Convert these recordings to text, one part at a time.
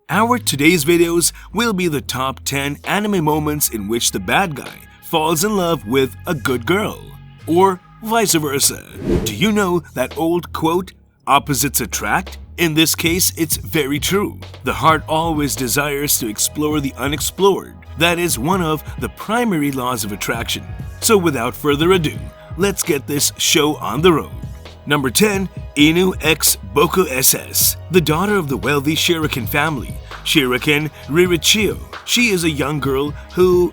Our today's videos will be the top 10 anime moments in which the bad guy falls in love with a good girl, or vice versa. Do you know that old quote, opposites attract? In this case, it's very true. The heart always desires to explore the unexplored. That is one of the primary laws of attraction. So without further ado, let's get this show on the road. Number 10. Inu x Boku SS, the daughter of the wealthy Shuriken family, Shuriken Ririchio. She is a young girl who,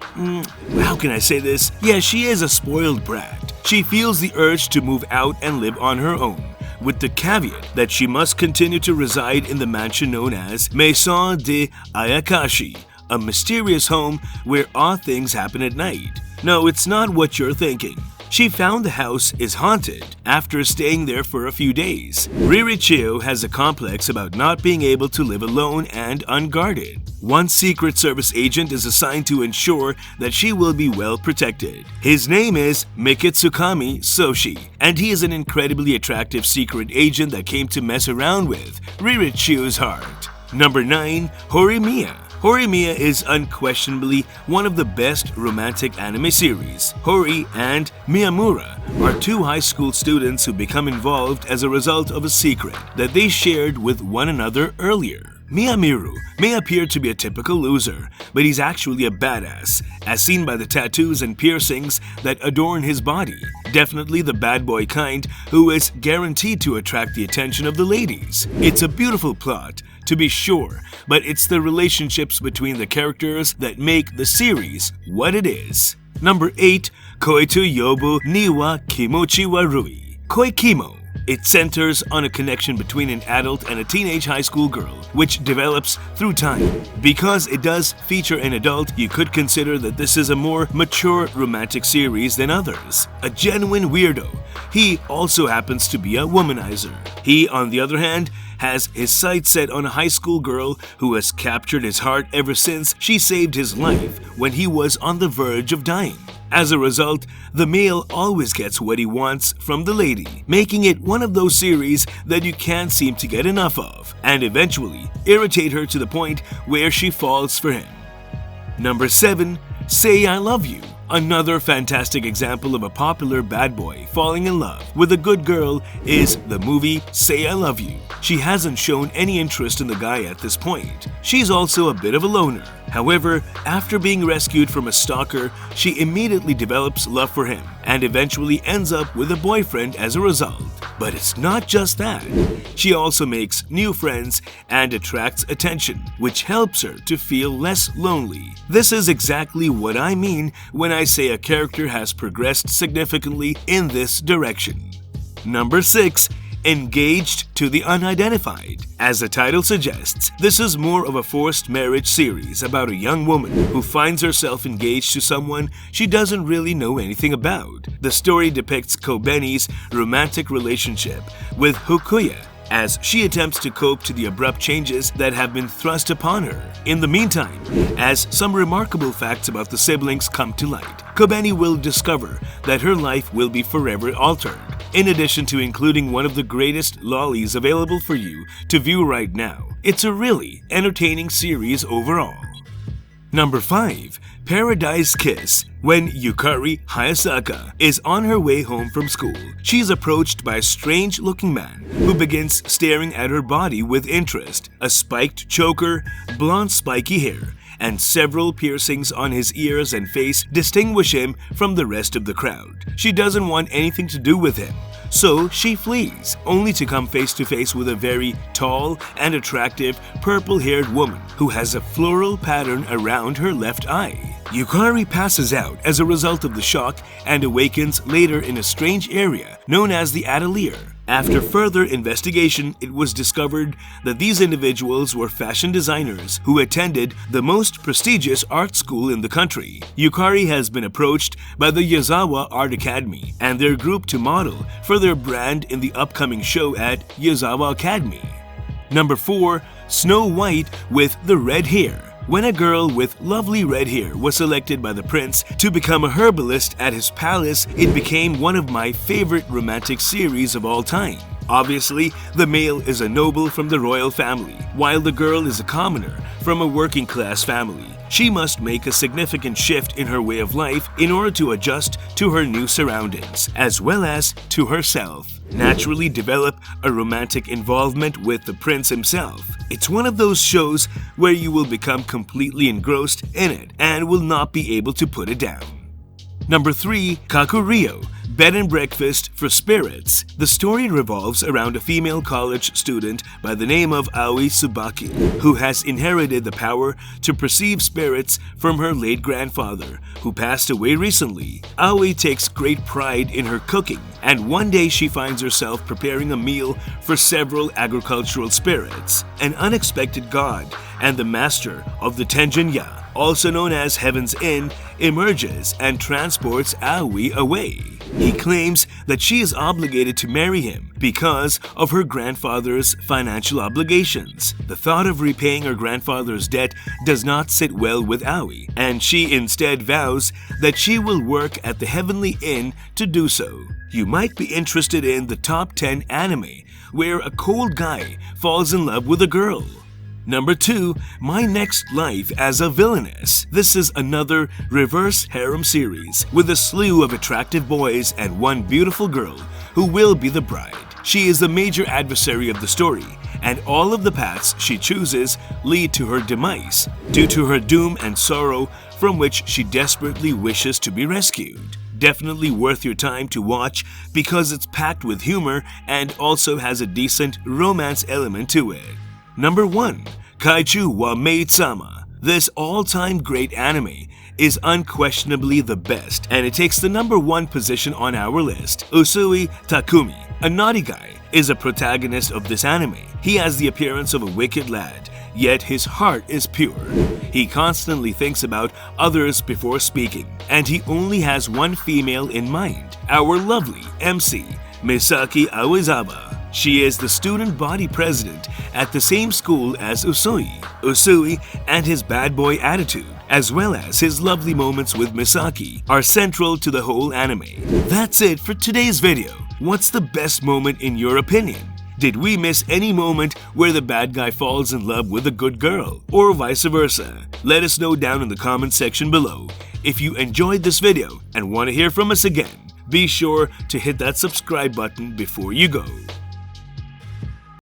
how can I say this? Yeah, she is a spoiled brat. She feels the urge to move out and live on her own, with the caveat that she must continue to reside in the mansion known as Maison de Ayakashi, a mysterious home where odd things happen at night. No, it's not what you're thinking. She found the house is haunted after staying there for a few days. Ririchio has a complex about not being able to live alone and unguarded. One Secret Service agent is assigned to ensure that she will be well protected. His name is Mikitsukami Soshi, and he is an incredibly attractive secret agent that came to mess around with Ririchio's heart. Number 9. Horimiya. Horimiya is unquestionably one of the best romantic anime series. Hori and Miyamura are two high school students who become involved as a result of a secret that they shared with one another earlier. Miyamiru may appear to be a typical loser, but he's actually a badass, as seen by the tattoos and piercings that adorn his body. Definitely the bad boy kind who is guaranteed to attract the attention of the ladies. It's a beautiful plot, to be sure, but it's the relationships between the characters that make the series what it is. Number 8. Koitu Yobu ni wa Kimochi Warui. Koikimo. It centers on a connection between an adult and a teenage high school girl, which develops through time. Because it does feature an adult, you could consider that this is a more mature romantic series than others. A genuine weirdo. He also happens to be a womanizer. He, on the other hand, has his sights set on a high school girl who has captured his heart ever since she saved his life when he was on the verge of dying. As a result, the male always gets what he wants from the lady, making it one of those series that you can't seem to get enough of, and eventually irritate her to the point where she falls for him. Number 7. Say I Love You. Another fantastic example of a popular bad boy falling in love with a good girl is the movie Say I Love You. She hasn't shown any interest in the guy at this point. She's also a bit of a loner. However, after being rescued from a stalker, she immediately develops love for him and eventually ends up with a boyfriend as a result. But it's not just that. She also makes new friends and attracts attention, which helps her to feel less lonely. This is exactly what I mean when I say a character has progressed significantly in this direction. Number 6. Engaged to the Unidentified. As the title suggests, this is more of a forced marriage series about a young woman who finds herself engaged to someone she doesn't really know anything about. The story depicts Kobeni's romantic relationship with Fukuya as she attempts to cope to the abrupt changes that have been thrust upon her. In the meantime, as some remarkable facts about the siblings come to light, Kobeni will discover that her life will be forever altered, in addition to including one of the greatest lollies available for you to view right now. It's a really entertaining series overall. Number 5. Paradise Kiss. When Yukari Hayasaka is on her way home from school, she's approached by a strange-looking man who begins staring at her body with interest. A spiked choker, blonde spiky hair, and several piercings on his ears and face distinguish him from the rest of the crowd. She doesn't want anything to do with him, so she flees, only to come face to face with a very tall and attractive purple-haired woman who has a floral pattern around her left eye. Yukari passes out as a result of the shock and awakens later in a strange area known as the Atelier. After further investigation, it was discovered that these individuals were fashion designers who attended the most prestigious art school in the country. Yukari has been approached by the Yazawa Art Academy and their group to model for their brand in the upcoming show at Yazawa Academy. Number 4. Snow White with the red hair. When a girl with lovely red hair was selected by the prince to become a herbalist at his palace, it became one of my favorite romantic series of all time. Obviously, the male is a noble from the royal family, while the girl is a commoner from a working-class family. She must make a significant shift in her way of life in order to adjust to her new surroundings, as well as to herself. Naturally develop a romantic involvement with the prince himself. It's one of those shows where you will become completely engrossed in it and will not be able to put it down. Number 3. Kakuryō, Bed and Breakfast for Spirits. The story revolves around a female college student by the name of Aoi Tsubaki, who has inherited the power to perceive spirits from her late grandfather, who passed away recently. Aoi takes great pride in her cooking, and one day she finds herself preparing a meal for several agricultural spirits. An unexpected god and the master of the Tenjin-ya, also known as Heaven's Inn, emerges and transports Aoi away. He claims that she is obligated to marry him because of her grandfather's financial obligations. The thought of repaying her grandfather's debt does not sit well with Aoi, and she instead vows that she will work at the Heavenly Inn to do so. You might be interested in the top 10 anime where a cold guy falls in love with a girl. Number 2. My Next Life as a Villainess. This is another reverse harem series with a slew of attractive boys and one beautiful girl who will be the bride. She is the major adversary of the story, and all of the paths she chooses lead to her demise due to her doom and sorrow from which she desperately wishes to be rescued. Definitely worth your time to watch because it's packed with humor and also has a decent romance element to it. Number 1. Kaiju wa Maid-sama. This all-time great anime is unquestionably the best, and it takes the number 1 position on our list. Usui Takumi, a naughty guy, is a protagonist of this anime. He has the appearance of a wicked lad, yet his heart is pure. He constantly thinks about others before speaking, and he only has one female in mind, our lovely MC, Misaki Aoizawa. She is the student body president at the same school as Usui. Usui and his bad boy attitude, as well as his lovely moments with Misaki, are central to the whole anime. That's it for today's video. What's the best moment in your opinion? Did we miss any moment where the bad guy falls in love with a good girl, or vice versa? Let us know down in the comment section below. If you enjoyed this video and want to hear from us again, be sure to hit that subscribe button before you go.